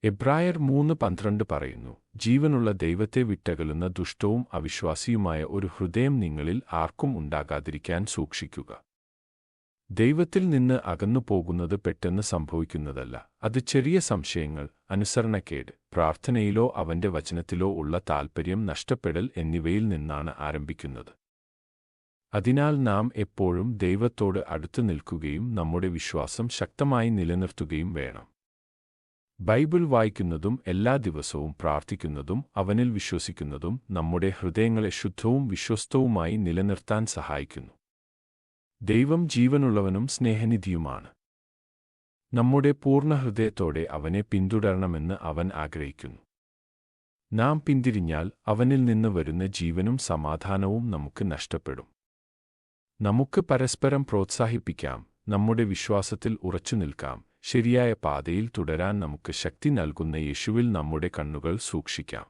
എബ്രായർ 3:12 പറയുന്നു, ജീവനുള്ള ദൈവത്തെ വിട്ടകലുന്ന ദുഷ്ടവും അവിശ്വാസിയുമായ ഒരു ഹൃദയം നിങ്ങളിൽ ആർക്കും ഉണ്ടാകാതിരിക്കാൻ സൂക്ഷിക്കുക. ദൈവത്തിൽ നിന്ന് അകന്നുപോകുന്നത് പെട്ടെന്ന് സംഭവിക്കുന്നതല്ല. അത് ചെറിയ സംശയങ്ങൾ, അനുസരണക്കേട്, പ്രാർത്ഥനയിലോ അവന്റെ വചനത്തിലോ ഉള്ള താൽപര്യം നഷ്ടപ്പെടൽ എന്നിവയിൽ നിന്നാണ് ആരംഭിക്കുന്നത്. അതിനാൽ നാം എപ്പോഴും ദൈവത്തോട് അടുത്തു നിൽക്കുകയും നമ്മുടെ വിശ്വാസം ശക്തമായി നിലനിർത്തുകയും വേണം. ബൈബിൾ വായിക്കുന്നതും എല്ലാ ദിവസവും പ്രാർത്ഥിക്കുന്നതും അവനിൽ വിശ്വസിക്കുന്നതും നമ്മുടെ ഹൃദയങ്ങളെ ശുദ്ധവും വിശ്വസ്തവുമായി നിലനിർത്താൻ സഹായിക്കുന്നു. ദൈവം ജീവനുള്ളവനും സ്നേഹനിധിയുമാണ്. നമ്മുടെ പൂർണ്ണ ഹൃദയത്തോടെ അവനെ പിന്തുടരണമെന്ന് അവൻ ആഗ്രഹിക്കുന്നു. നാം പിന്തിരിഞ്ഞാൽ അവനിൽ നിന്ന് വരുന്ന ജീവനും സമാധാനവും നമുക്ക് നഷ്ടപ്പെടും. നമുക്ക് പരസ്പരം പ്രോത്സാഹിപ്പിക്കാം, നമ്മുടെ വിശ്വാസത്തിൽ ഉറച്ചുനിൽക്കാം, ശരിയായ പാതയിൽ തുടരാൻ നമുക്ക് ശക്തി നൽകുന്ന യേശുവിൽ നമ്മുടെ കണ്ണുകൾ സൂക്ഷിക്കാം.